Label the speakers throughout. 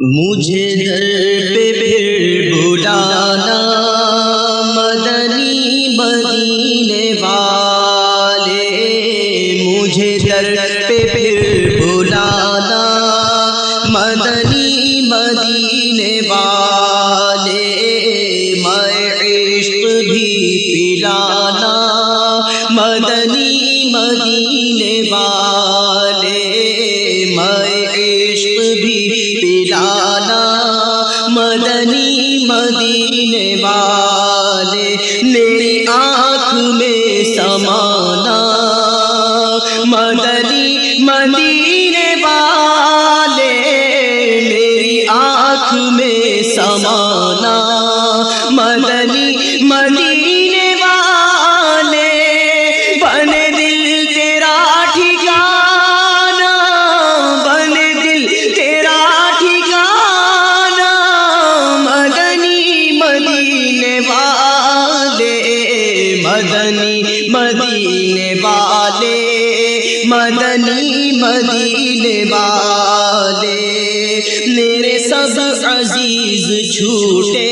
Speaker 1: مجھے در پہ پھر بلانا مدنی مدینے والے، مجھے در پہ پھر بلانا مدنی مدینے والے، میں عشق بھی پلانا مدنی مدینے والے، میں عشق بھی پلانا مدنی مدینے والے، میری آنکھ میں سمانا مدنی مدینے والے، میری آنکھ میں سمانا مدنی مدینے والے، بنے دل تیرا ٹھکانا، بنے دل تیرا ٹھکانا مدنی مدینے والے، مدنی مدینے والے، مدنی مدینے والے، میرے سب عزیز چھوٹے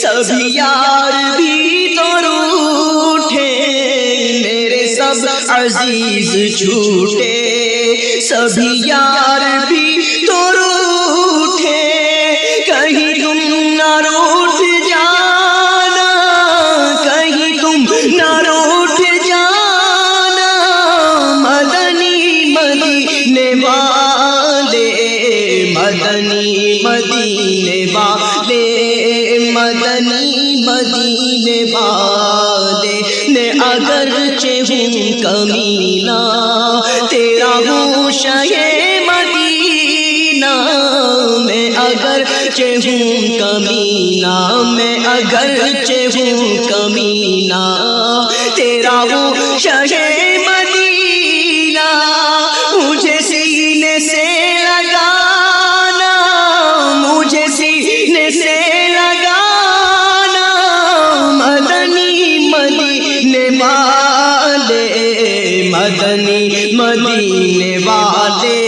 Speaker 1: سبھی یار بھی تو روٹھے، میرے سب عزیز چھوٹے سبھی یار بھی تو روٹھے، کہیں تم نہ روٹھ جانا، کہیں تم نہ روٹھ جانا مدنی مدینے والے، مدنی مدینے والے، مدنی مدینے والے، میں اگرچہ ہوں کمینہ تیرا ہوں شہ مدینہ، میں اگرچہ ہوں کمینہ، میں اگرچہ ہوں کمینہ تیرا ہوں شہ مدینہ، مجھے سینے سے لگانا، مجھے سینے سے لگانا مدنی مدینے والے، مدنی مدینے والے،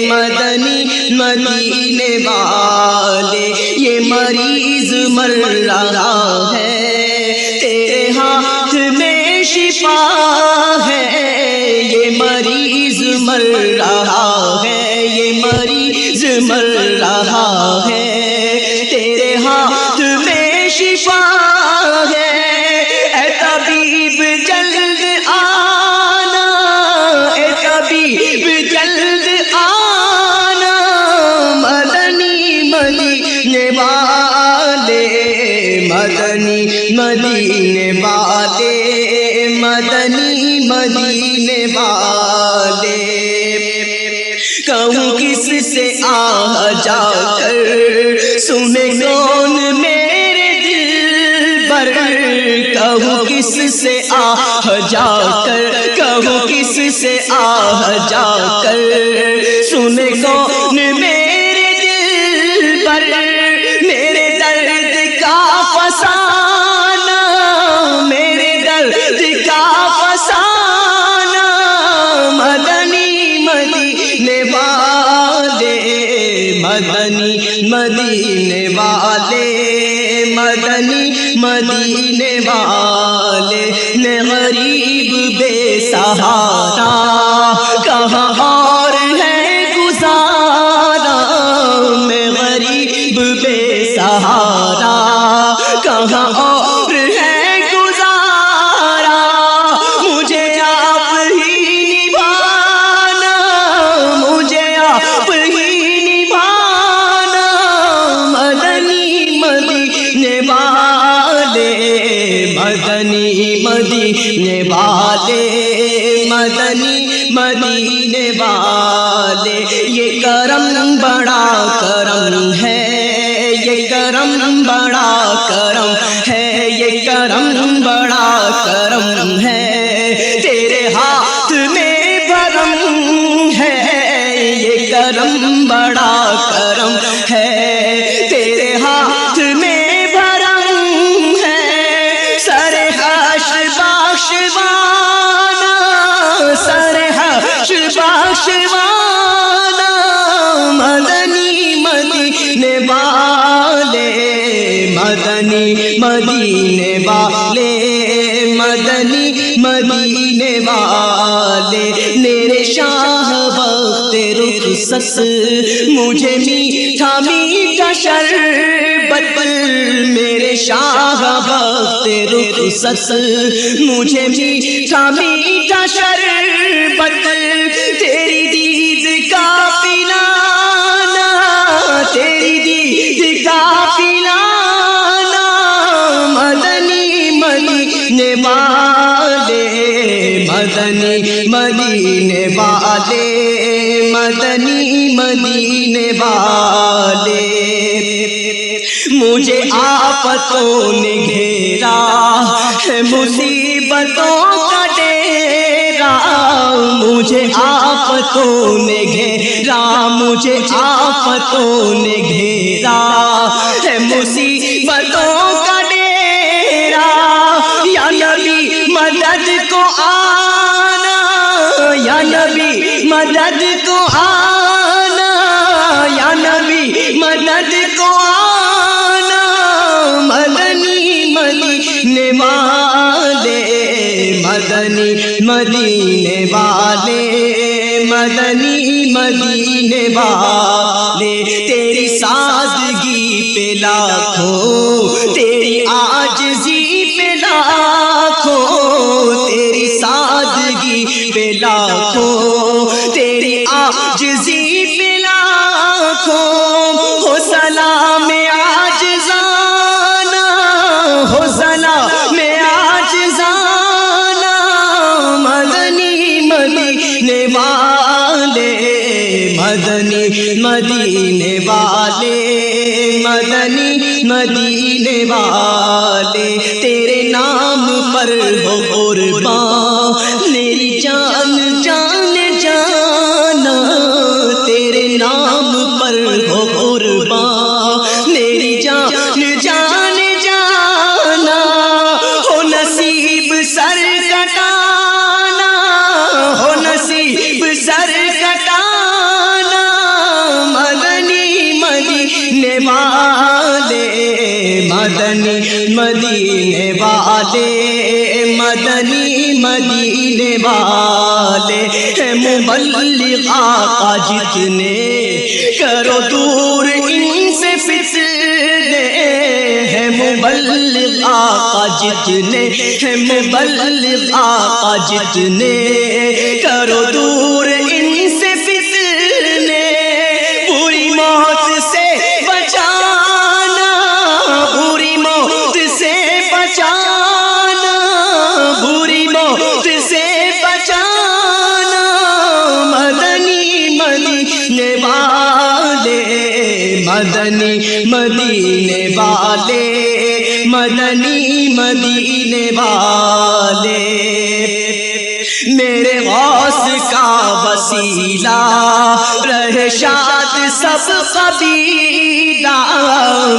Speaker 1: مدنی مدینے والے، یہ مریض مر رہا ہے تیرے ہاتھ میں شفا ہے، یہ مریض مر رہا ہے، یہ مریض مر رہا ہے تیرے ہاتھ میں شفا ہے، اے طبیب جلد آنا، اے طبیب جلد آنا مدنی مدینے والے، مدنی مدینے والے، مدنی مدینے والے، کہوں کس سے آ جا کر سنے کون میرے دل پر، کہوں کس سے آ جا کر، کہوں کس سے آ جا کر سنے کون میرے دل پر، میرے درد کا فسانہ، میرے درد کا فسانہ مدنی مدینے والے، مدنی مدینے والے، مدنی مدینے والے، میں غریب بے سہارا کہاں اور ہے گزارا، میں غریب بے سہارا کہاں اور ہے گزارا، مجھے آپ ہی نبھانا، مجھے آپ ہی نبھانا مدنی مدینے والے، مدنی مدینے والے، مدنی مدینے والے، یہ کرم بڑا کرم ہے، یہ کرم بڑا کرم ہے، یہ کرم بڑا کرم ہے، تیرے ہاتھ میں بھرم ہے، یہ کرم بڑا کرم ہے، تیرے ہاتھ میں بھرم ہے، سر حشر بخشوانا، سر حشر بخشوانا مدنی مدینے مدینے والے مدنی مدینے والے مدنی مدینے والے میرے شاہ وقت رخصت مجھے میٹھا میٹھا شربت میرے شاہ وقت رخصت مجھے میٹھا میٹھا شربت تیری دید کا پلانا تیری دید کا پلانا مدنی مدینے والے مدنی مدینے والے مدنی مدینے والے مجھے آفتوں نے گھیرا ہے مصیبتوں کا ڈیرا مجھے آفتوں نے گھیرا مجھے آفتوں نے گھیرا ہے مصیبتوں کا ڈیرا یا نبی مدد کو آنا یا نبی مدد کو آنا یا نبی مدد کو آنا مدنی مدینے والے مدنی مدینے والے مدنی مدینے والے تیری سادگی پہ لاکھوں تیری عاجزی پہ لاکھوں تیری سادگی پہ لاکھوں تیری عاجزی پہ لاکھوں ہو سلام عاجزانہ ہو سلام عاجزانہ مدنی مدینے والے مدنی مدینے والے مدنی مدینے والے تیرے نام پر ہو قربان میری جان جان جانا تیرے نام پر ہو قربان میری جان جان جانا ہو نصیب سر کٹانا ہو نصیب سر کٹانا مدنی مدینے والے مدنی مدینے والے مدنی مدینے والے ہے مبلغ آقا جتنے کرو دور ان سے فتنے ہے مبلغ آقا جتنے ہے مبلغ آقا جتنے کرو دور ان سے فتنے بری موت سے بچانا بری موت سے بچانا بری موت سے بچانا مدنی مدینے والے مدنی مدینے والے مدنی مدینے والے میرے غوث کا وسیلہ رہے شاد سب قبیلہ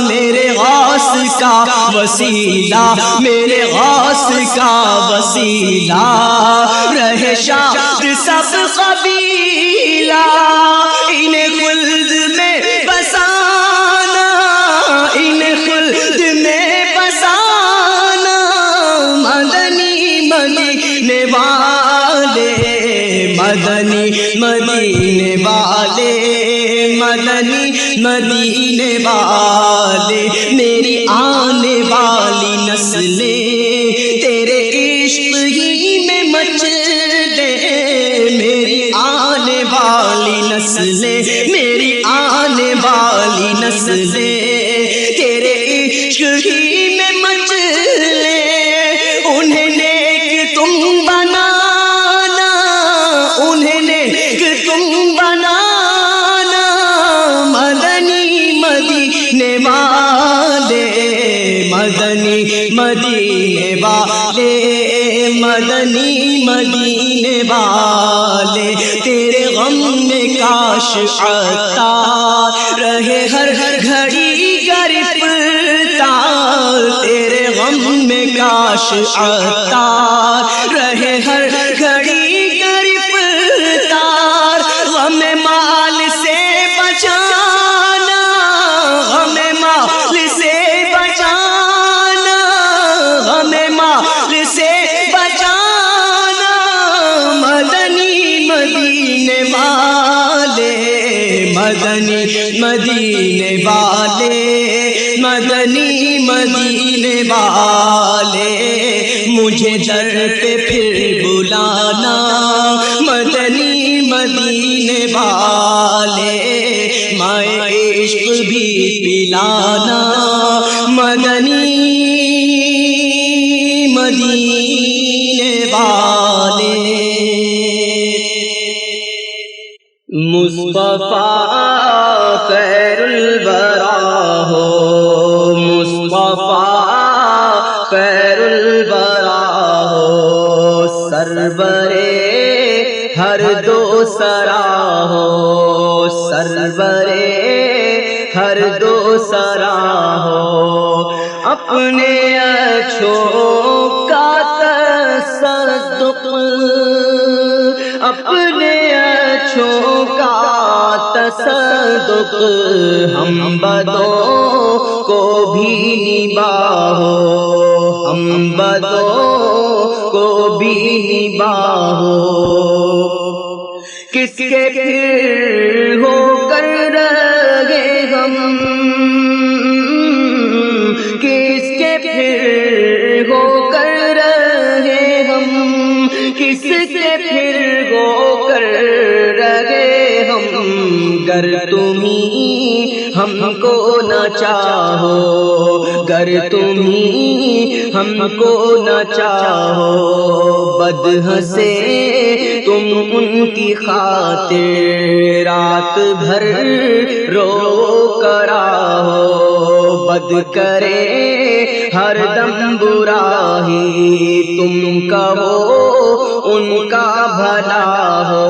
Speaker 1: میرے غوث کا وسیلہ میرے غوث کا وسیلہ رہے شاد سب قبیلہ انہیں خلد میں بسانا انہیں خلد میں بسانا مدنی مدینے والے مدنی مدینے والے مدنی مدینے والے میری آنے والی نسلیں تیرے عشق ہی میں مچلے میری آنے والی نسلیں میری آنے والی نسلیں تیرے عشق ہی میں مچلے انہیں نیک تم بنانا انہیں نیک تم بنانا مدنی مدینے والے مدنی مدینے والے مدنی مدینے والے تیرے غم میں کاش عطار رہے ہر گھڑی گرفتار تیرے غم میں کاش عطار رہے ہر گھڑی گرفتار غم مال سے بچانا مدنی مدینے والے، مدنی مدینے والے، مجھے در پہ پھر بلانا مدنی مدینے والے، مائے عشق بھی پلانا مدنی مدینے والے۔ مصطفیٰ خیر الورا ہو، مصطفیٰ خیر الورا ہو، سرورے ہر دو سرا ہو، سرورے ہر دو سرا ہو، اپنے اچھوں کا تصدق، اپنے اچھوں کا تصدق، ہم بدوں کو بھی نباہو، ہم بدوں کو بھی نباہو، کس کے پھر ہو کر رہے ہم، کس کے پھر ہو کر رہے ہم، کس کے پھر ہو کر رہے ہم، گر تمہیں ہم کو نہ چاہو، گر تمہیں ہم کو نہ چاہو، بد ہنسے تم ان کی خاطر، رات بھر رو کرا ہو، بد کرے ہر دم برا ہی تم کہو ان کا بھلا ہو،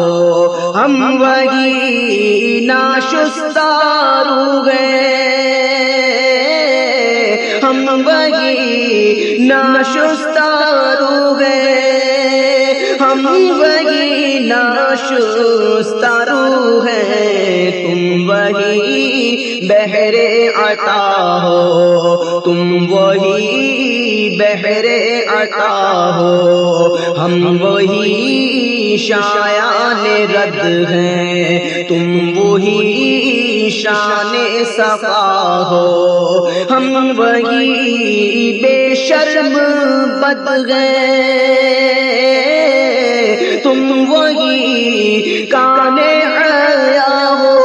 Speaker 1: ہم وہی ناشستہ روح ہیں، ہم وہی ناشستہ روح ہیں، ہم وہی ناشستہ روح ہیں، تم وہی بحر عطا ہو، تم وہی بحر عطا ہو، ہم وہی شایان رد ہیں، تم وہی شان صفا ہو، ہم وہی بے شرم بد ہیں، تم وہی کان حیا ہو،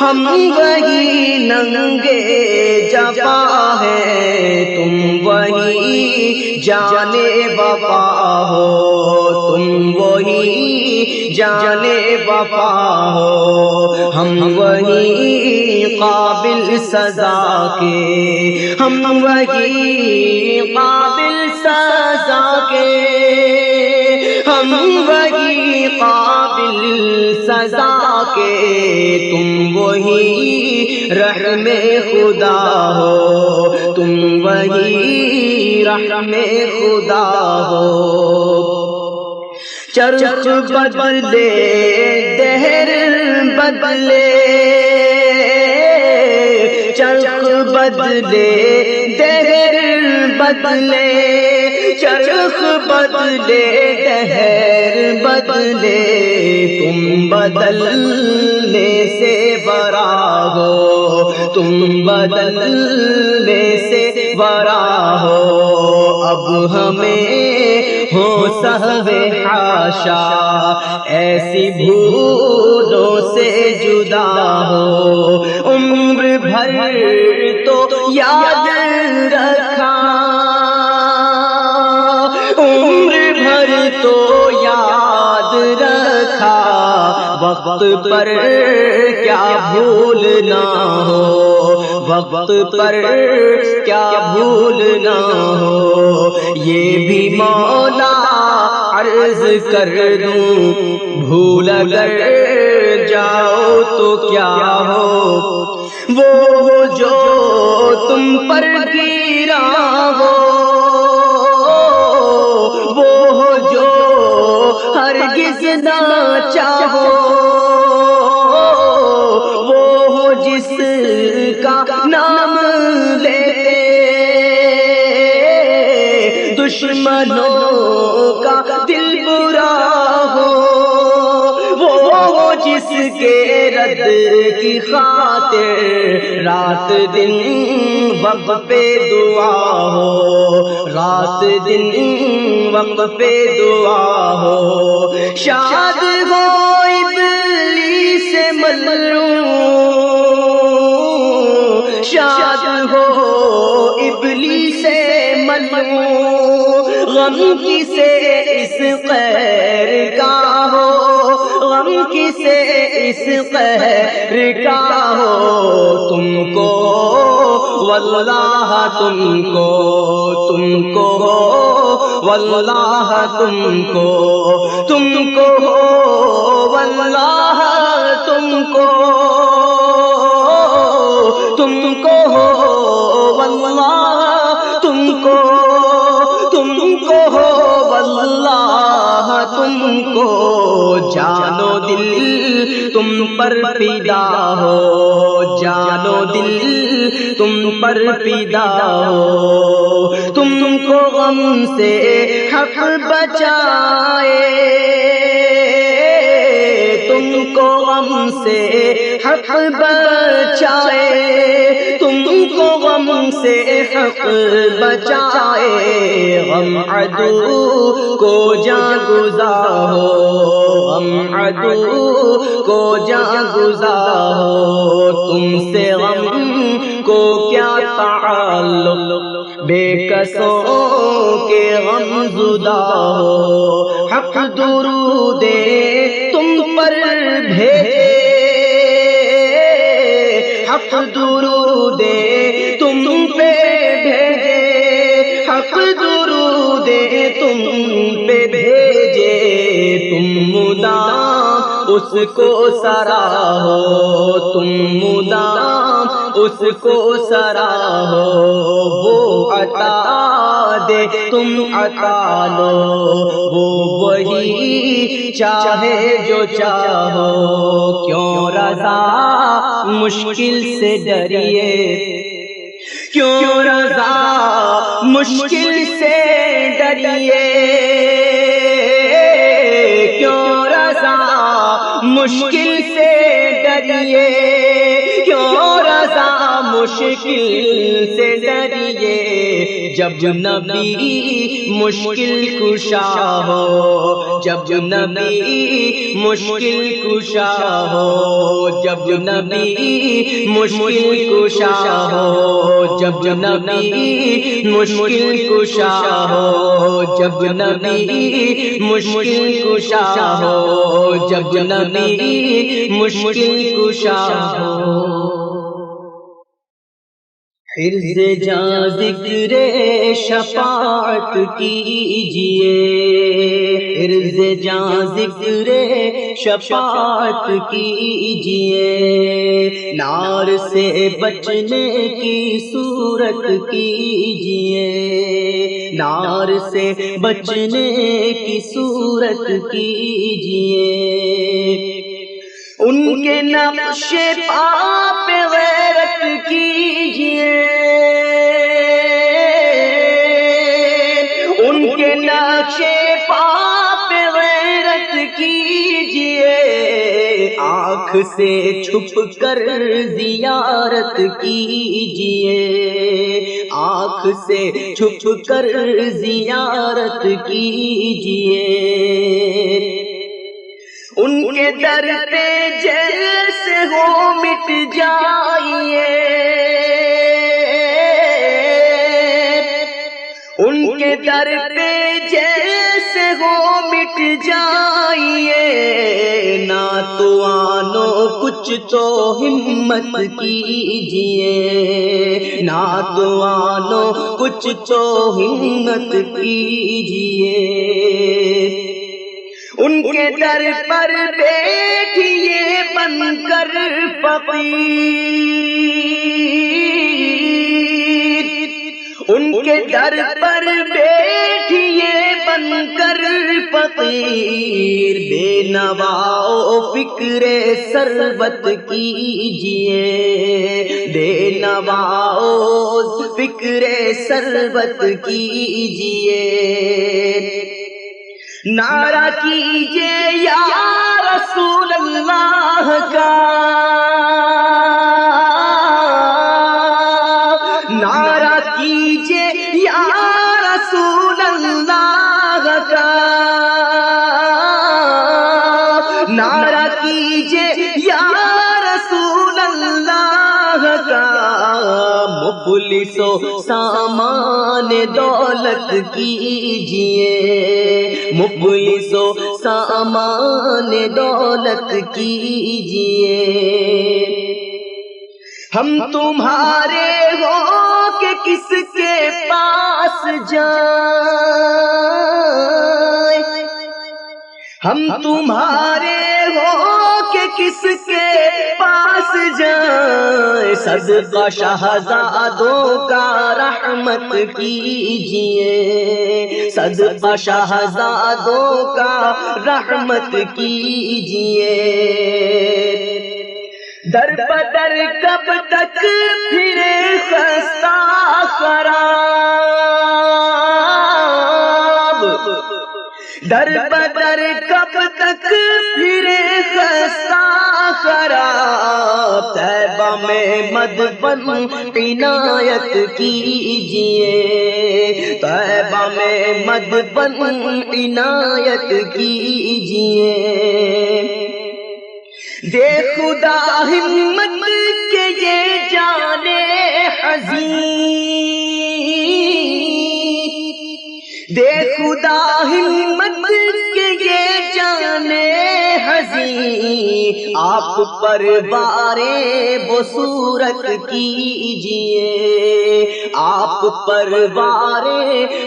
Speaker 1: ہم وہی ننگے جفا ہے، تم وہی جانے وفا ہو، تم وہی جانے وفا ہو، ہم وہی قابل سزا کے، ہم وہی قابل سزا کے، ہم وہی قابل سزا کے، تم وہی رحم خدا ہو، تم وہی رحم خدا ہو، چرخ بدلے دہر بدلے، چرخ بدلے دہر بدلے، چرخ بدلے دہر بدلے، تم بدلنے سے برا ہو، تم بدلنے سے برا ہو، اب ہمیں ہو سہو حاشا ایسی بھولوں سے جدا ہو، عمر بھر تو یاد رکھا، عمر بھر تو یاد رکھا، وقت پر کیا بھولنا ہو، وقت پر کیا بھولنا ہو، یہ بھی مولا عرض کر دوں، بھول اگر جاؤ تو کیا ہو، وہ جو تم پر گرا ہو، وہ جو ہرگز نہ چاہو، وہ جس کا نام لیتے دشمنوں کا دل برا ہو، وہ جس کے رد کی خاطر رات دن وقت پہ دعا ہو، رات دن وقت پہ دعا ہو، شاد ہو ابلیس ملعون، شاد ہو ابلیس ملعون، غم کسے اس قہر کا ہو، غم کسے اس قہر کا ہو، تم کو واللہ تم کو واللہ تم کو واللہ تم کو واللہ تم کو واللہ تم کو، جانو دل تم پر فدا ہو، جانو دل تم پر فدا ہو، تم کو غم سے حق بچائے، تم کو غم سے حق بچائے، تم کو غم سے حق بچائے، غم عدو کو جاں گزار ہو، غم عدو کو جاں گزار ہو، تم سے غم کو کیا تعلق، بے کسوں کے غم زدہ ہو، حق درود تم پر بھیجے، حق درود تم پہ بھیجے، حق درود تم پہ بھیجے، تم مدام اس کو سراہو، تم مدام اس کو سراہو، وہ عطا دے تم عطا لو، وہ وہی چاہے جو چاہو، کیوں رضا مشکل سے ڈریے، کیوں رضا مشکل سے ڈریے، کیوں رضا مشکل سے ڈریے، کیوں رضا مشکل سے ڈریے، جب نبی مشکل کشا ہو، جب نبی مشکل کشا ہو، جب نبی مشکل کشا ہو، جب نبی مشکل کشا ہو، جب نبی مشکل کشا ہو، جب نبی مشکل کشا ہو، حرز جاں ذکر شفاعت کیجئے، حرز جاں ذکر شفاعت کیجئے، نار سے بچنے کی صورت کیجئے، نار سے بچنے کی صورت کیجئے، ان کے نقش پا پہ غیرت کیجئے، ان کے نقش پا پہ غیرت کیجئے، آنکھ سے چھپ کر زیارت کیجئے، آنکھ سے چھپ کر زیارت کیجئے، ان کے در پہ جیسے ہو مٹ جائیے، ان کے در پہ جیسے ہو مٹ جائیے، نہ تو آنو کچھ تو ہمت کیجئے، نہ تو آنو کچھ تو ہمت کیجئے، ان کے در پر بیٹھیے بن کر فقیر، ان کے در پر بیٹھیے بن کر فقیر، بے نوا فکر ثروت کیجئے، بے نوا فکر ثروت کیجئے، نعرہ کیجئے یا رسول اللہ کا، نعرہ کیجئے یا رسول اللہ کا، نعرہ کیجئے یا رسول اللہ کا، مفلسو سامان دولت کیجئے، مفلسو سامان دولت کیجئے، ہم تمہارے ہو کہ کس کے پاس جائیں، ہم تمہارے ہو کہ کس کے پاس جائیں، صدقہ شہزادوں کا رحمت کیجئے، صدقہ شہزادوں کا رحمت کیجئے، در بدر کب تک پھرے خستہ خراب، در بدر کب تک پھرے خستہ خراب، طیبہ میں مدفن عنایت کیجئے، طیبہ میں مدفن عنایت کیجئے، دے خدا ہمت کے یہ جانے حزین، دے خدا ہمت کے یہ جانے حزین، آپ پر بارے وہ صورت کیجئے، آپ پر بارے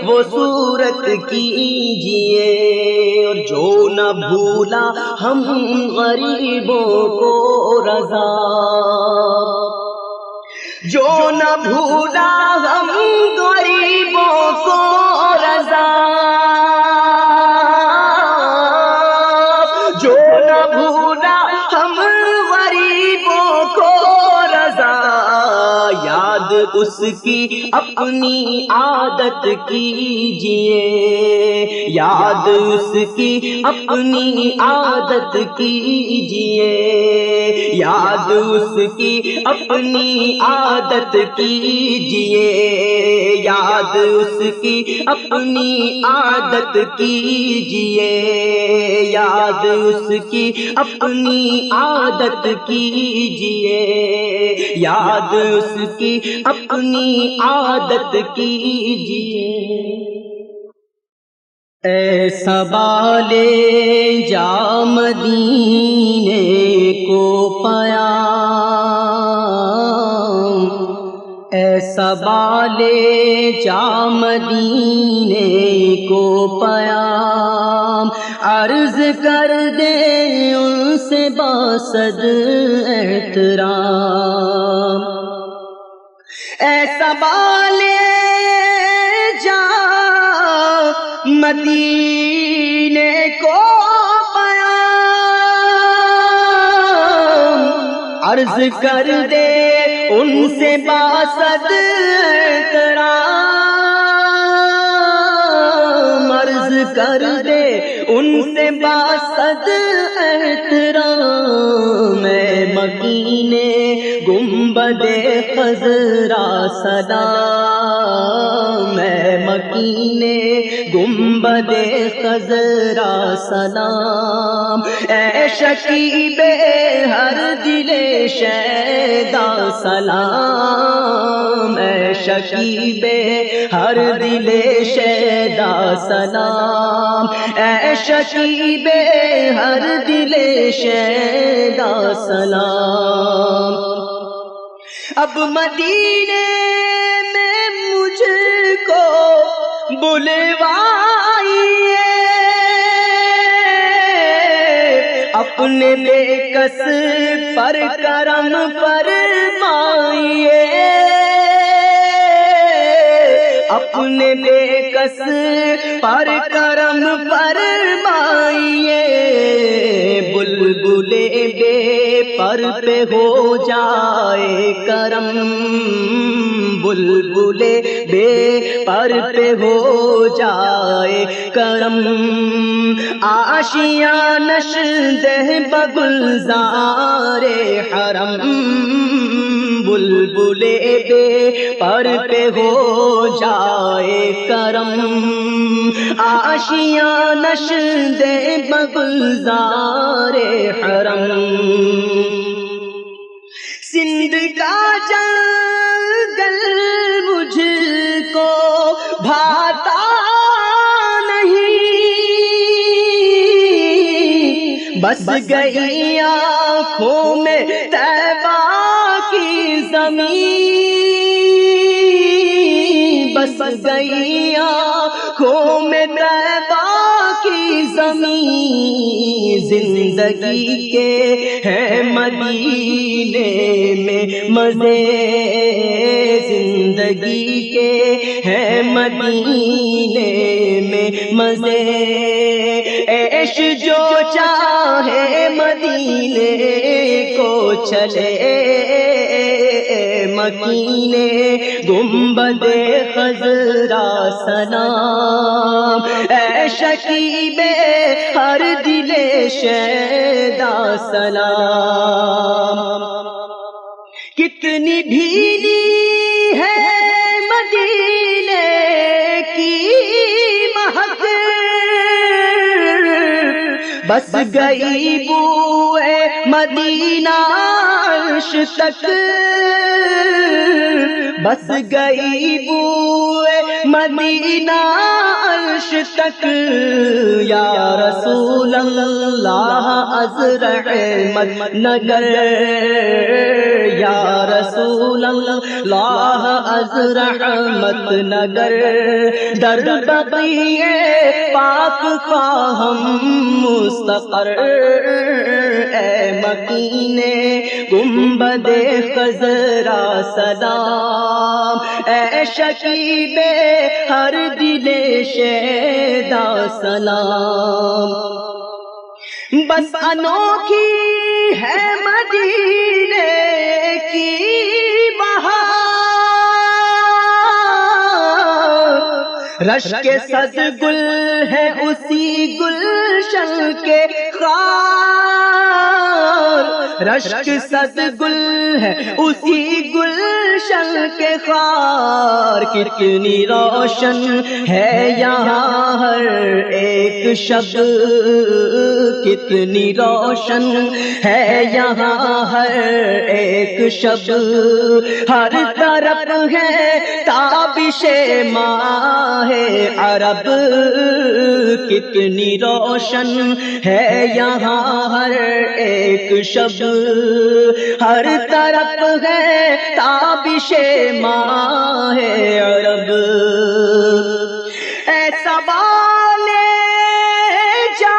Speaker 1: وہ صورت کیجئے، اور جو نہ بھولا ہم غریبوں کو رضا، جو نہ بھولا ہم غریبوں کو رضا، جو نہ بھولا ہم غریبوں کو رضا، یاد اس کی اپنی عادت کیجئے، یاد اس کی اپنی عادت کیجئے، یاد اس کی اپنی عادت کیجئے، یاد اس کی اپنی عادت کیجئے، یاد اس کی اپنی عادت کیجئے، یاد اس کی اپنی عادت کیجئے، ایسا بالے جا مدینے کو پیام، ایسا بالے جا مدینے کو پیام، عرض کر دے ان سے باصد احترام، ایسا بالے جا مدینے کو پیام، عرض کر دے ان سے باصد احترام، عرض کر دے ان سے باصد احترام، میں مکینے گنبد خضرا سلام، میں مکینے گنبد خضرا سلام، اے شکیب ہر دل شیدا سلام، اے شکیب ہر دل شیدا سلام، اے شکیب ہر دل شیدا سلام، اب مدینے میں مجھ کو بلوائیے، اپنے بے کس پر کرم فرمائیے، اپنے بے کس پر کرم فرمائیے، بلبلے بے پر پہ ہو جائے کرم، بلبلے بے پر پہ ہو جائے کرم، آشیاں نش دہ بگلزار حرم، بلبلے بے پر پہ ہو جائے کرم، آشیاں نش دہ بگلزار حرم، سندھ کا جنگل مجھ کو بھاتا نہیں، بس گئی آنکھوں میں طیبہ کی زمین، بس گئی آنکھوں میں طیبہ کی زمین، زندگی کے ہیں مدینے میں مزے، زندگی کے ہیں مدینے میں مزے، عیش جو چاہے مدینے کو چلے، مکینے گنبد خضرا سلام، اے شکیب ہر دل شیدا سلام، کتنی بھیلی ہے مدینے کی مہک، بس گئی بوئے مدینہ عرش تک، بس گئی بوئے مدینہ عرش تک، یا رسول اللہ از رحمت نگر، یا رسول اللہ از رحمت نگر، در بقیع پاک خواہم مستقر، اے مکینے گنبد خضرا سلام، اے شکیب ہر دل شیدا سلام، بس انوکھی ہے مدینے کی بہار، رشک صد گل ہے اسی گلشن کے خار، رشک صد گل ہے اسی گلشن کے خار، کتنی روشن ہے یہاں ہر ایک شب، کتنی روشن ہے یہاں ہر ایک شب، ہر طرف ہے تابش ماہ عرب، کتنی روشن ہے یہاں ہر ایک شب، ہر طرف ہے تابش ماہ عرب، ایسا والے جا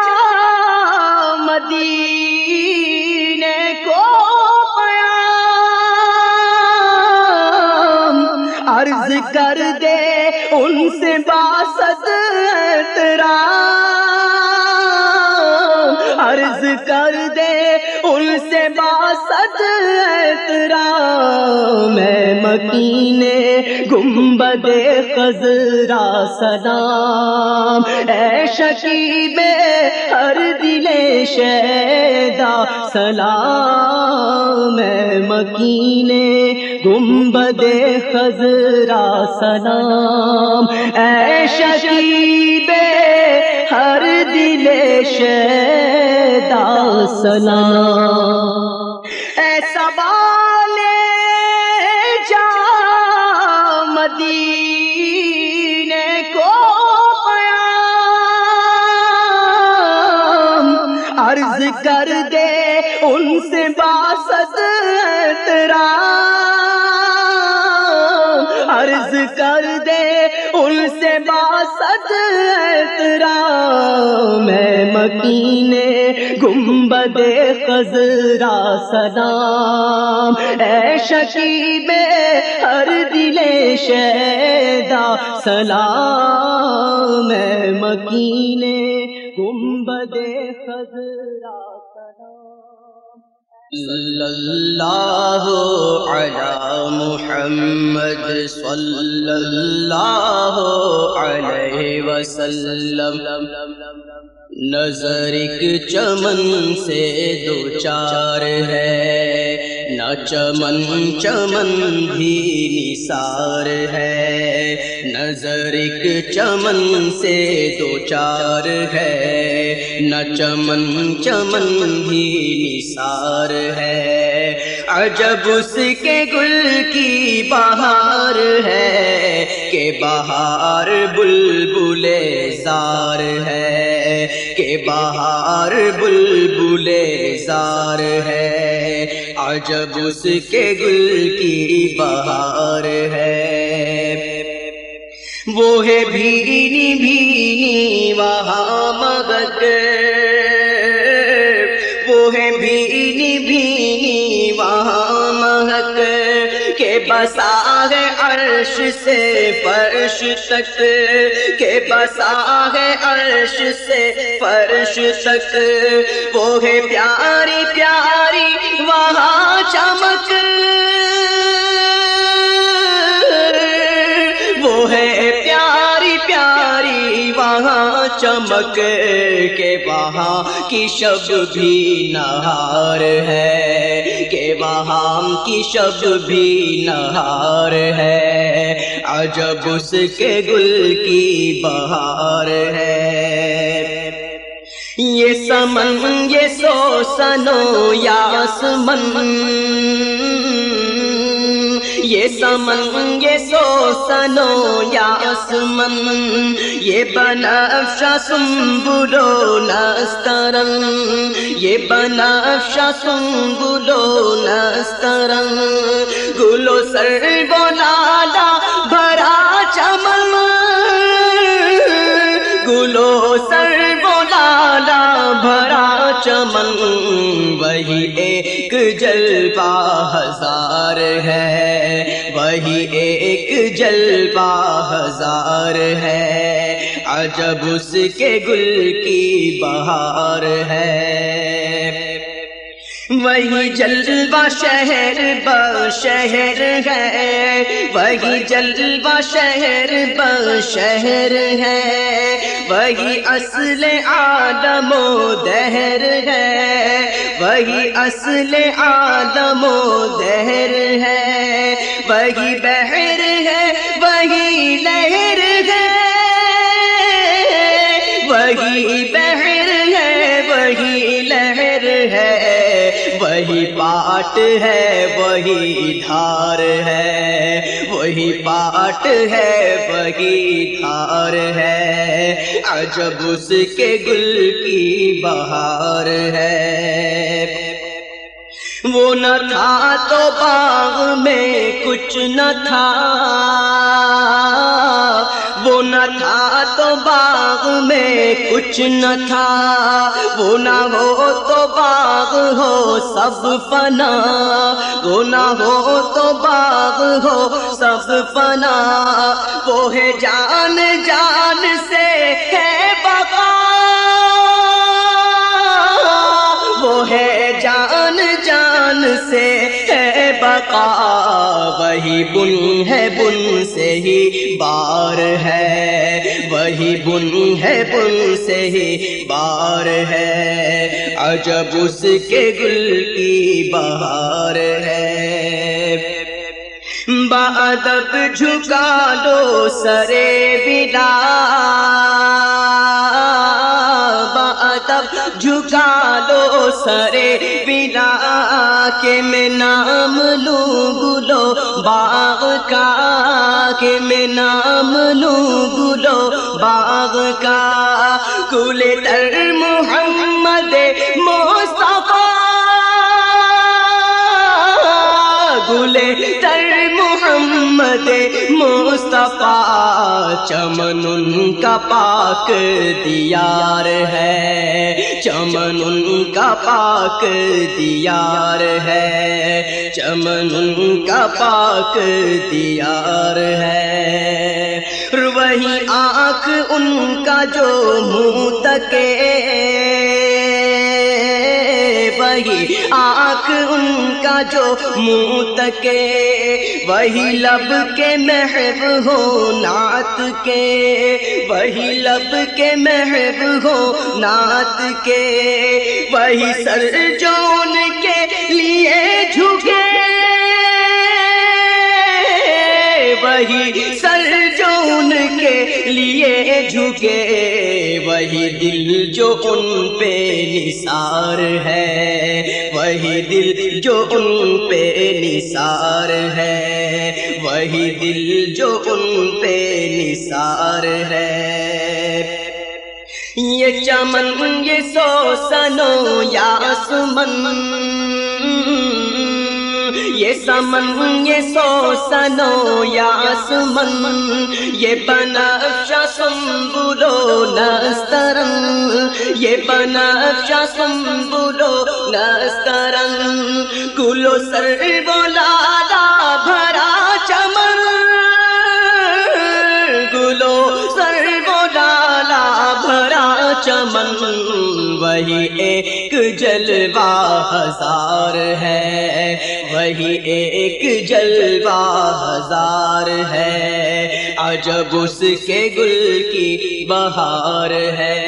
Speaker 1: مدینے کو پیام، عرض کر دے ان سے باسط احترام، عرض کر دے ان سے باسط احترام، میں مکینے گنبد خضرا سلام، اے شکیب ہر دل شیدا سلام، اے مکینے گنبد خضرا سلام، اے شکیب ہر دل شیدا سلام، ایسا والے جا مدینے کو پیام، عرض کر دے ان سے باسط احترام، عرض کر دے ان سے باسط احترام، میں مکینے گنبد خضرا سلام، اے شکیب ہر دل شیدا سلام، اے مکینے گنبد خضرا سلام۔ صلی اللہ علی محمد صلی اللہ علیہ وسلم۔ نظر ایک چمن سے دو چار ہے، نہ چمن چمن بھی نثار ہے۔ نظر ایک چمن سے دو چار ہے، نہ چمن چمن بھی نثار ہے۔ عجب اس کے گل کی بہار ہے کہ بہار بلبل زار ہے، کہ بہار بلبل زار ہے۔ عجب اس کے گل کی بہار ہے۔ وہ ہے بھینی بھینی وہاں مغک، وہ ہے بھینی بھینی وہاں مہک، کہ بسا ہے عرش سے فرش تک، کہ بسا ہے عرش سے فرش تک۔ وہ ہے پیاری پیاری وہاں چمک، وہ ہے پیاری پیاری وہاں چمک، کہ وہاں کی شب بھی نہار ہے، کہ وہاں کی شب بھی نہار ہے۔ عجب اس کے گل کی بہار ہے۔ یہ سمن یہ سوسنو یاسمن، یہ سمن یہ سوسنو یاسمن، یہ بنفشہ سنبل و نسترن، یہ بنفشہ سنبل و نسترن۔ گل و سرو و لالا بھرا چمن، گل و سرو و لالا بھرا چمن، وہی ایک جلوہ ہزار ہے، وہی ایک جلوہ ہزار ہے۔ عجب اس کے گل کی بہار ہے۔ وہی جلوہ شہر بشہر ہے، وہی جلوہ شہر بشہر ہے۔ وہی اصل عالم و دہر ہے، وہی اصل عالم و دہر ہے۔ وہی بحر ہے وہی لہر ہے، وہی بحر ہے وہی لہر ہے۔ وہی پاٹ ہے وہی دھار ہے، وہی پاٹ ہے وہی دھار ہے۔ عجب اس کے گل کی بہار ہے۔ وہ نہ تھا تو باغ میں کچھ نہ تھا، وہ نہ تھا تو باغ میں کچھ نہ تھا۔ وہ نہ ہو تو باغ ہو سب فنا، وہ نہ ہو تو باغ ہو سب فنا۔ وہ ہے جان جان سے ہے بقا، وہ ہے جان جان سے ہے بقا۔ وہی بن ہے بن سے ہی بار ہے، وہی بن ہے بن سے ہی بار ہے۔ عجب اس کے گل کی بہار ہے۔ بادب جھکا لو سرے بلا، بادب جھکا لو سرے بلا، کہ میں نام لوں گلو باغ کا، کہ میں نام لوں گلو باغ کا۔ گل تر محمد مصطفیٰ، گل تر محمد مصطفیٰ، چمن ان کا پاک دیار ہے، چمن ان کا پاک دیار ہے، چمن ان کا پاک دیار ہے۔ وہی آنکھ ان کا جو منہ تکے، وہی آنکھ ان کا جو منہ تکے، وہی لب کے محب ہو نعت کے، وہی لب کے محب ہو نعت کے، وہی سر جو ان کے لیے جھکے، وہی سر جو ان کے لیے جھکے، وہی دل جو ان پہ نثار ہے، وہی دل جو ان پہ نثار ہے، وہی دل جو ان پہ نثار ہے۔ یہ چمن یہ سوسنو یاسمن، یہ سمن یہ سوسنو یاسمن، یہ بنفشہ سنبل و نسترن، یہ بنفشہ سنبل و نسترن، گل و سرو و لالا بھرا چمن، گل و سرو و لالا بھرا چمن، وہی ایک جلوہ ہزار ہے، وہی ایک جلوہ ہزار ہے، عجب اس کے گل کی بہار ہے،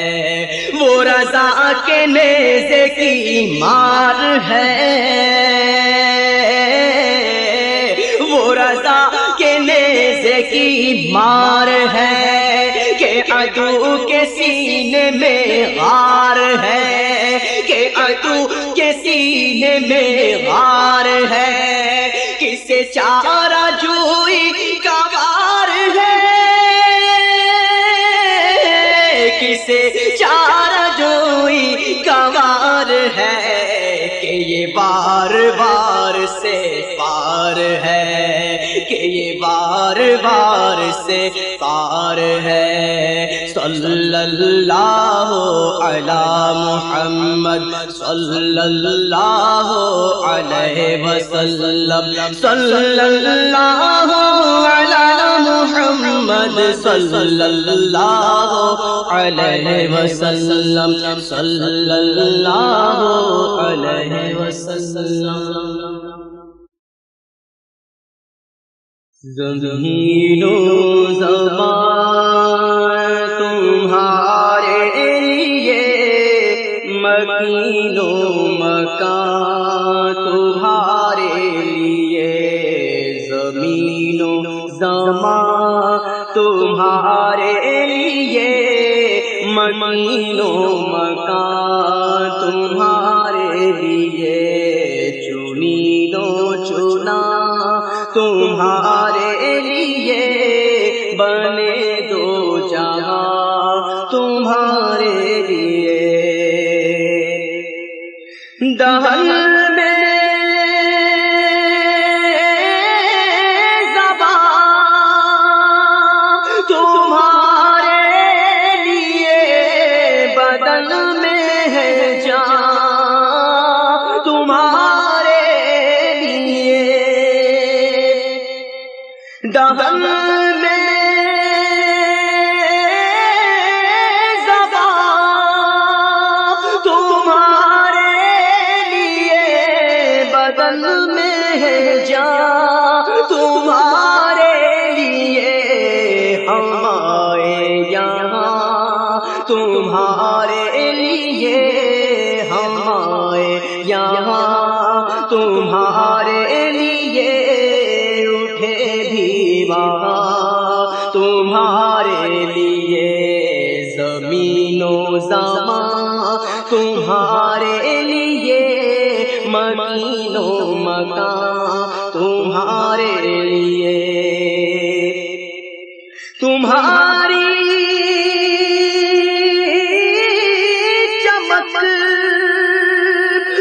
Speaker 1: وہ رضا کے نیزے کی مار ہے، وہ رضا کے نیزے کی مار ہے، کہ عدو کے سینے میں غار ہے، کہ عدو کے سینے میں غار ہے، کسے چارہ جوئی کا وار ہے، کسے چارہ جوئی کا وار ہے، کہ یہ بار بار سے پار ہے، کہ یہ بار بار سے پار ہے۔ صلی اللہ علی محمد صلی اللہ علیہ وسلم، صلی اللہ علی محمد صلی اللہ علیہ وسلم، صلی اللہ علیہ وسلم۔ زمین و زمان تمہارے لیے، مکین و مکان تمہارے لیے، زمین و زمان تمہارے لیے، مکین و مکان تمہارے لیے، چنین و چنا تمہارے لیے، بنے دو جہاں تمہارے لیے، دہن میں زبان تمہارے لیے، بدن میں ہے جان تمہارے لیے، دہن میں زبان تمہارے لیے، بدن میں ہے جان تمہارے لیے، ہم آئے یہاں تمہارے لیے، ہم آئے یہاں تمہارے لیے، وہاں تمہارے لیے، زمین و زمان تمہارے لیے، مکین و مکان تمہارے لیے، تمہاری چمک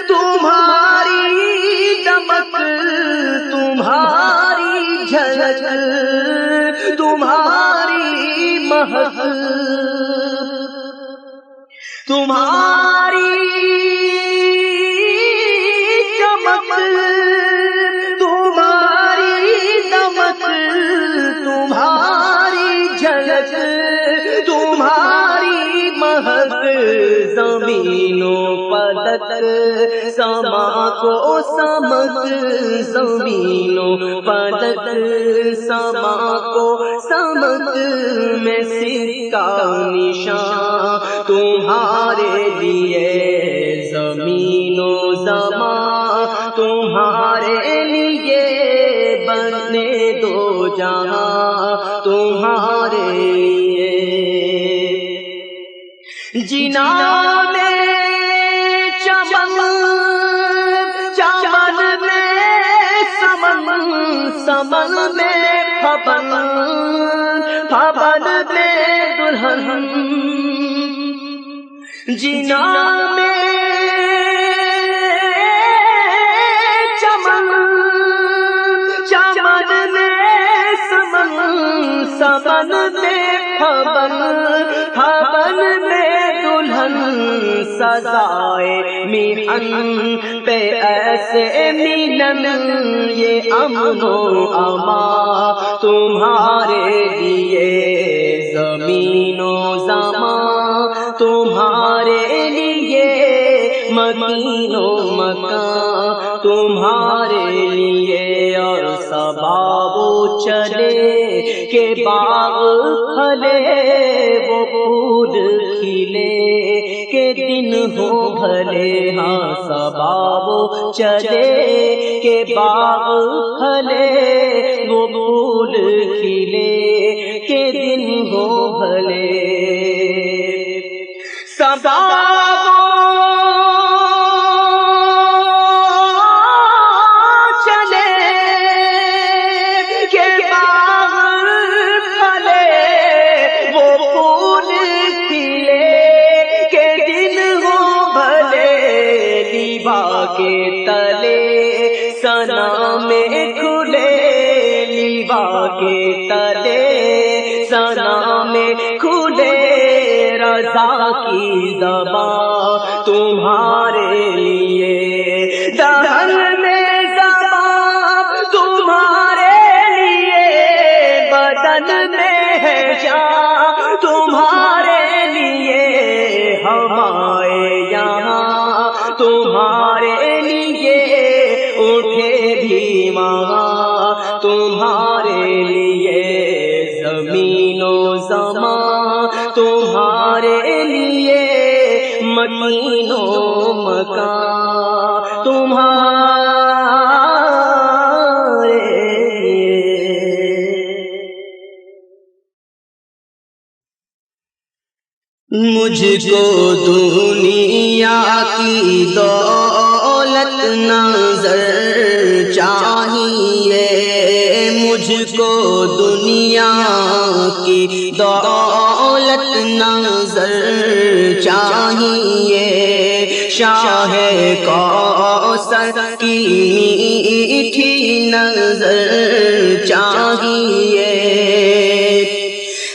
Speaker 1: تمہاری دمک تمہاری جھلک تمہاری مہک، تمہاری چمک تمہاری دمک تمہاری جھلک تمہاری مہک، زمینوں پر پتک سما کو سمک زمین و پتک سما کو سمک میں سکہ نشان تمہارے لیے زمین و زمان تمہارے لیے بنے دو جہاں تمہارے لیے جنا میں چمن چمن میں سمن سمن میں پھپن پھپن میں دلہن جنا میں چمن چمن میں سمن سمن میں پھپن پھپن میں دلہن سزائے میہن پہ ایسے مینن یہ امن و امان تمہارے لیے زمین و زمان تمہارے لیے مکین و مکان تمہارے لیے اور سباب چلے کہ باغ پھلے وہ پھول کھلے کہ دن ہو بھلے ہاں سباب چلے کہ باغ پھلے وہ پھول کھلے کہ دن ہو بھلے سباب چلے کہ باغ پھلے وہ پھول کھلے کہ دن ہو بھلے لیبا کے تلے سنا میں کھلے لیبا کے تلے سنا میں کھلے رضا کی زبان تمہارے لیے دہن میں زبان تمہارے لیے بدن میں ہے جان تمہارے لیے ہم آئے یہاں تمہارے لیے اٹھے بھی وہاں تمہارے لیے زمین و زمان تمہارے لیے مکین و مکان تمہارے مجھ کو دنیا کی دولت نظر چاہیے مجھ کو دنیا کی دولت نظر چاہیے شاہ کوثر کی میٹھی نظر چاہیے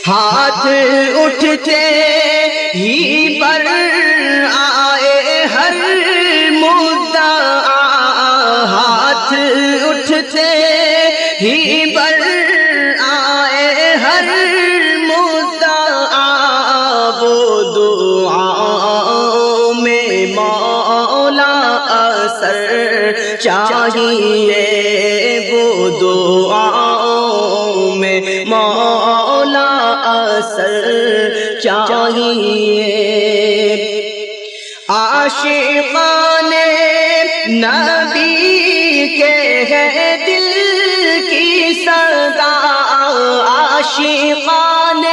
Speaker 1: ہاتھ اٹھتے ہی پر آئے ہر مدعا ہاتھ اٹھتے ہی پر آئے ہر مدعا وہ دعاؤں میں مولا اثر چاہیے وہ دعاؤں میں مولا اثر چاہیے عاشقان نبی کے ہے دل کی صدا عاشقان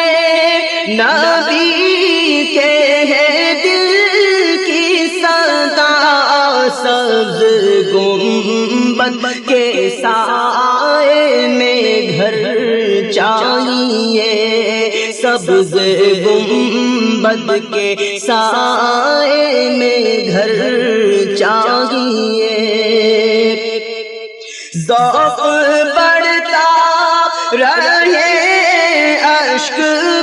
Speaker 1: نبی کے ہے دل کی صدا سبز گنبد کے سائے میں گھر چاہیے سبز گنبد کے سائے میں گھر چاہیے ذوق بڑھتا رہے اشک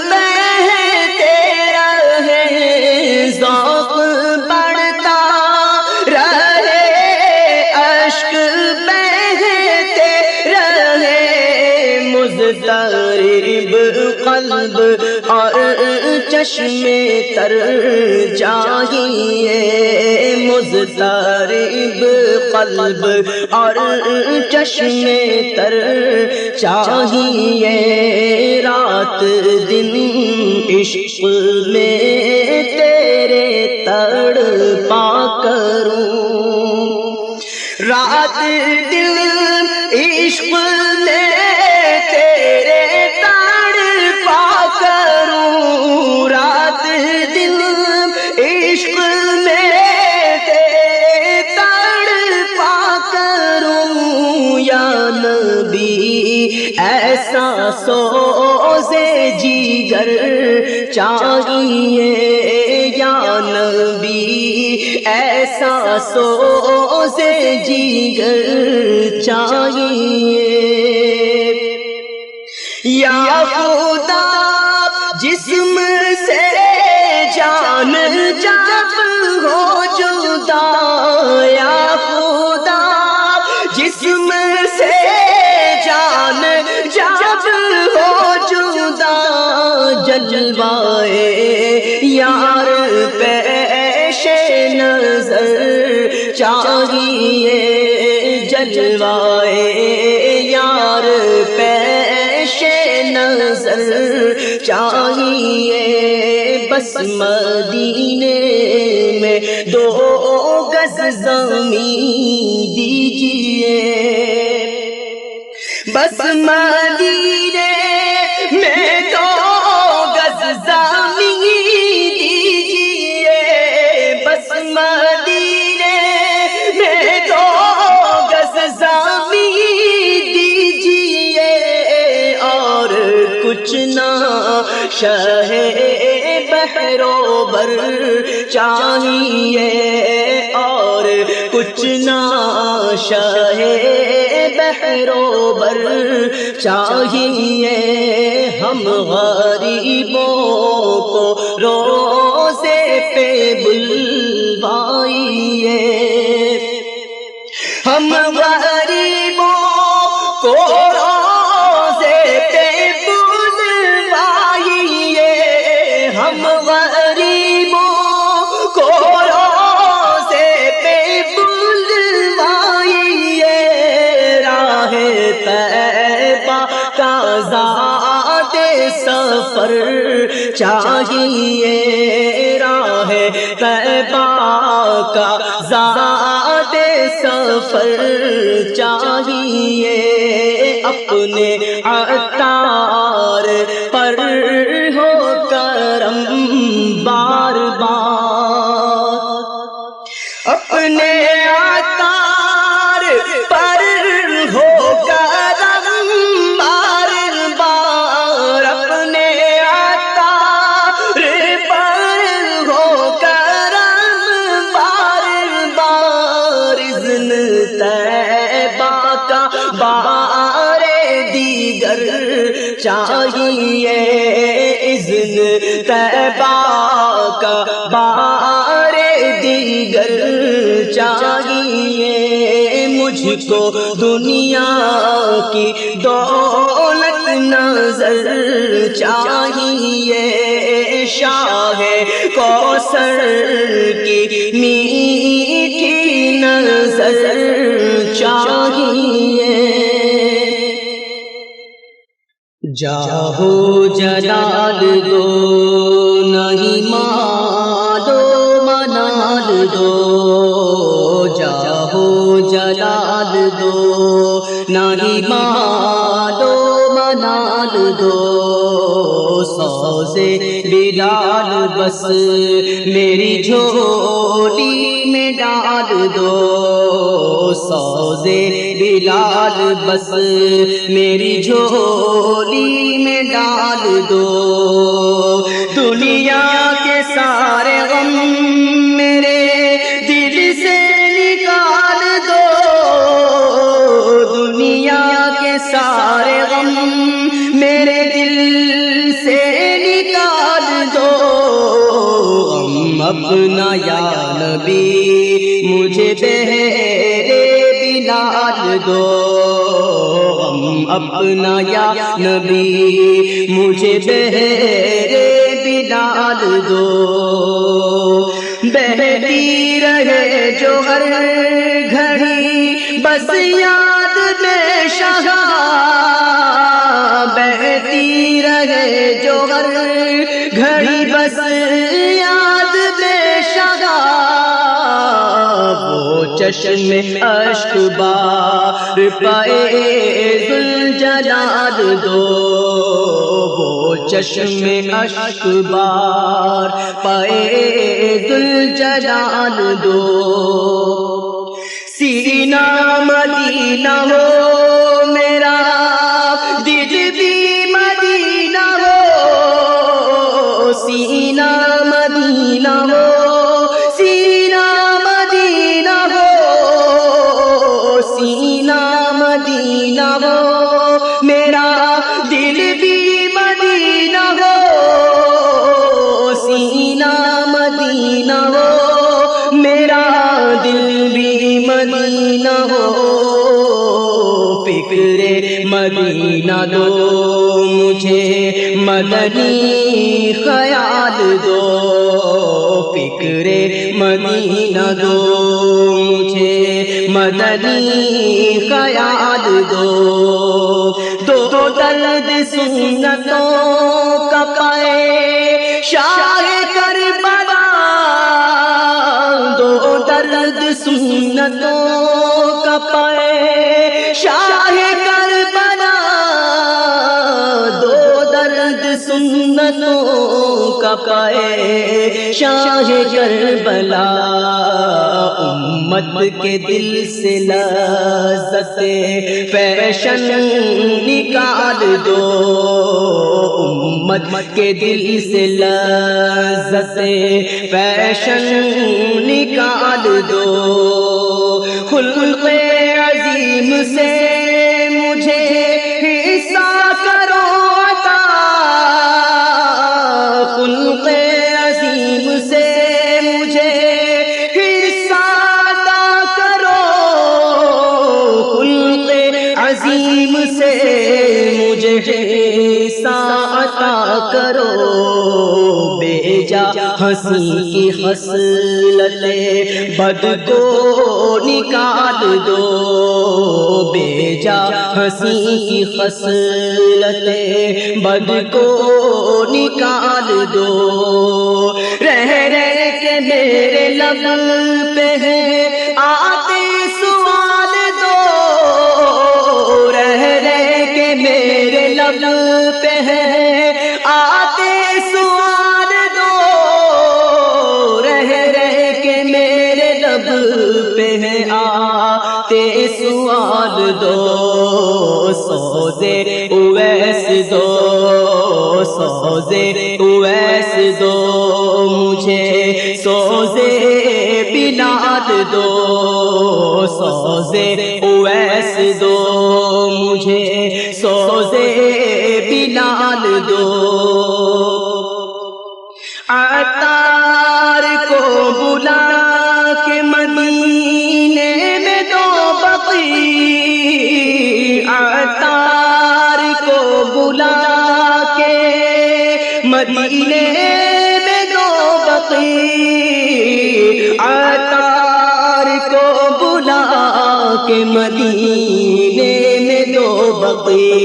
Speaker 1: بہتے رہے ذوق بڑھتا رہے اشک بہتے رہے مضطرب قلب اور چشم تر چاہیے مضطرب قلب اور چشمے تر چاہیے رات دن عشق میں تیرے تڑپا کروں رات دن عشق میں تیرے تڑپا کروں رات دن عشق میں تیرے تڑپا کروں یا نبی ایسا سوزے جگر چاہیے یا نبی ایسا سوزے جگر چاہیے یا خدا جسم سے جان جب ہو جدا یا خدا جسم سے جان جب ہو جدا جلوائے یار پیش نظر چاہیے جلوائے یار پیش نظر چاہیے بس مدینے میں 2 گز زمین دیجیے بس مدینے میں 2 گز زمین دیجیے بس مدینے میں 2 گز زمین دیجیے اور کچھ نہ شہ بحر و بر چاہیے اور کچھ نہ شہ بحر و بر چاہیے ہم غریبوں کو روزے پہ بلوائیے ہم غریبوں کو روزے پہ بلوائیے ہم غریبوں کو روزے پہ بلوائیے راہ طیبہ کا زاد سفر چاہیے راہ طیبہ کا زاد سفر چاہیے اپنے عطار پر ہو کرم بار بار اپنے عطار پر ہو کرم بار بار اپنے عطار پر ہو کرم بار بار اذن طیبہ کا بار دیگر چاہیے اذن طیبہ کا بار دیگر چاہیے مجھ کو دنیا کی دولت نظر چاہیے شاہ کوثر کی میٹھی نظر چاہیے جاہو جلال دو نہیں مالو منال دو جاہو جلال دو نہیں مالو منال دو سوزے بلال بس میری جھولی میں ڈال دو سوزے بلال بس میری جھولی میں ڈال دو دنیا کے سارے غم میرے دل سے نکال دو دنیا کے سارے غم میرے دل سے نکال دو غم اپنا یا نبی مجھے بہرے بلال دو غم اپنا یا نبی مجھے بہرے بلال دو بہتی رہے جو ہر گھڑی بس یاد میں شاہ، بہتی رہے جو ہر گھڑی بس یاد میں شاہ، وہ چشم اشک بار پائے ذوالجلال دو، وہ چشم اشک بار پائے ذوالجلال دو، سینہ مدینہ ہو میرا دل بھی مدینہ ہو، سینہ مدینہ ہو، سینہ مدینہ ہو، سینہ مدینہ ہو میرا دل بھی مدینہ ہو، سینہ مدینہ ہو میرا دل بھی مدینہ ہو، فکر مدینہ دو مجھے مدنی خیال دو، فکر مدینہ دو مجھے مدنی خیال دو، دو درد سنتوں کا پائے شاہ کربلا، دو درد سنتوں کا پائے شاہ کربلا، دو درد سنتوں کا پائے شاہ کربلا، امت کے دل سے لذت فیشن نکال دو، امت کے دل سے لذت فیشن نکال دو، خلق عظیم سے مجھے حصہ کرو عطا، خلق عظیم سے مجھے حصہ عطا کرو، خلق عظیم سے مجھے حصہ عطا کرو، بیجا ہنسی کی خصلت بد کو نکال دو، بیجا ہنسی کی خصلت بد کو نکال دو، رہ کے میرے لب پہ ہے آتے سوال دو، رہ کے میرے لب پہ ہے آتے سوال دو، رہ کے میرے لب پہ ہے آتے سوال دو، سوزے اویس دو، سوزے اویس دو مجھے، سوزے بلال دو، سوزے اویس دو مجھے، سوزے بلال دو، عطار کو بلا کے مدینے میں دو بقی، عطار کو بلا کے مدینے میں دو بقی، عطار کو بلا کے مدینے میں دو بقی،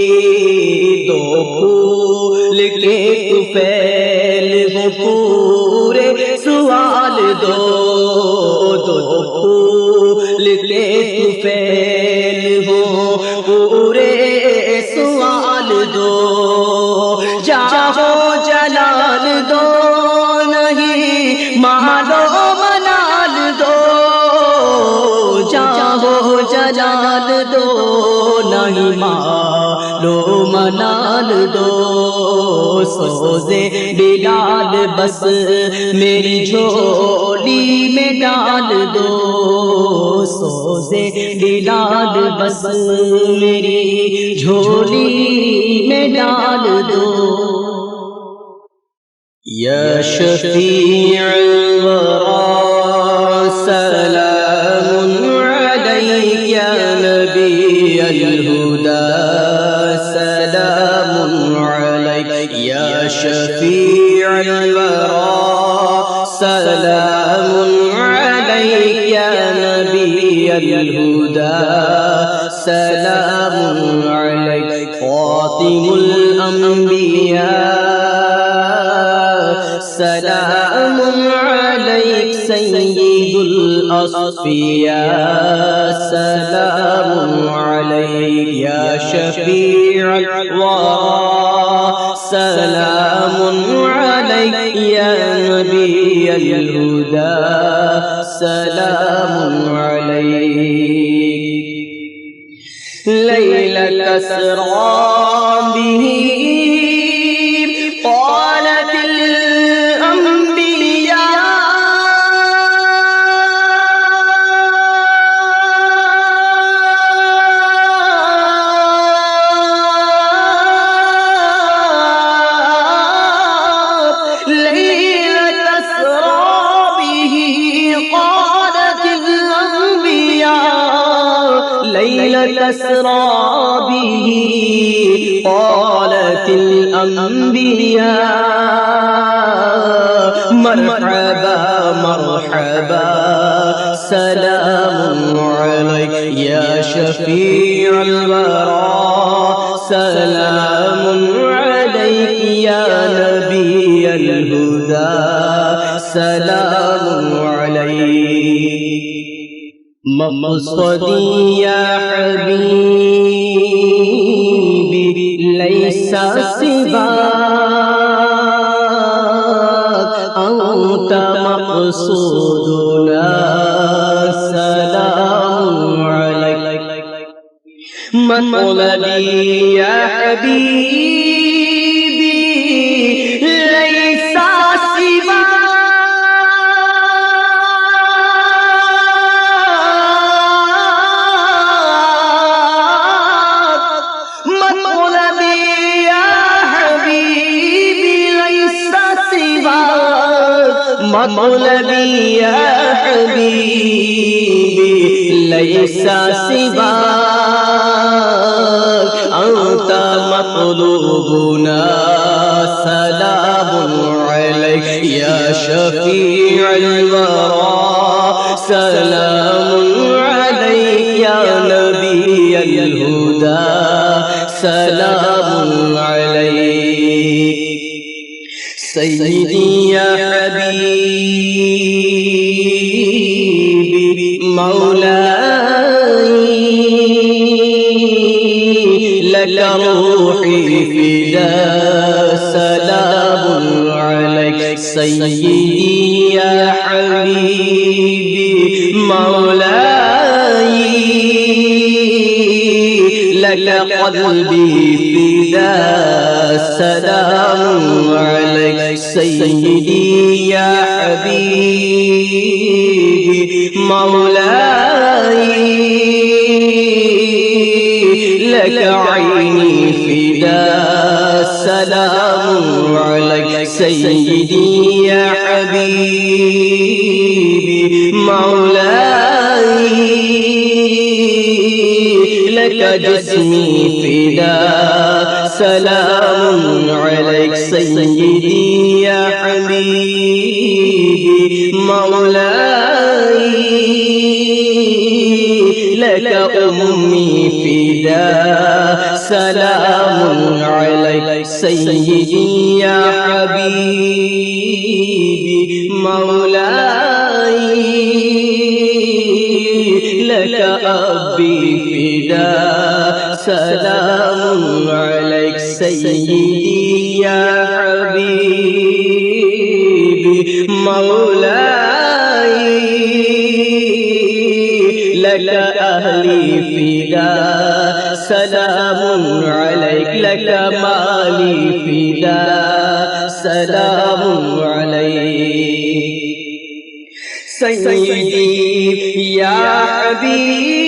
Speaker 1: دو پھول کے طفیل ہو پورے سوال دو، دو پھول کے طفیل ہو پورے سوال دو، جاہو جلال دو نہیں مالو منال دو، جاہو جلال دو نہیں مالو منال دو، سوزے بلال بس میری جھولی میں ڈال دو، سوزے بلال بس میری جھولی میں ڈال دو، یا شفیع الورا سلام علیک یا نبی الہدی سلام علیک یا شفیع الورا سلام الهدى سلام عليك خاتم الأنبياء سلام عليك سيد الأصفياء سلام عليك يا شفيع الورى سلام عليك يا نبي الهدى سلام عليك ليلة أسرى به قالت ليلة أسرى به قالت الأنبياء مرحبا مرحبا سلام عليك يا شفيع الورى سلام عليك يا نبي الهدى سلام عليك مقصدي يا حبيبي ليس سواك أنت مقصودنا سلام عليك مطلبي يا حبيبي ليس سواك مطلبي يا حبيبي ليس سواك أنت مطلوبنا سلام عليك يا شفيع الورى سلام عليك يا نبي الهدى سلام عليك سيدي يا حبيبي مولاي لك روحي فداء سلام عليك سيدي يا حبيبي مولاي لك قلبي فداء سلام عليك سيدي يا حبيبي مولاي لك عيني فداء سلام عليك سيدي يا حبيبي مولاي لك جسمي فداء سلام عليك سيدي يا حبيبي مولاي لك أمي فداء سلام عليك سيدي يا حبيبي مولاي لك أبي فداء سلام عليك سيدي يا حبيبي مولاي لك أهلي فداء سلام عليك لك مالي فداء سلام عليك سيدي يا حبيبي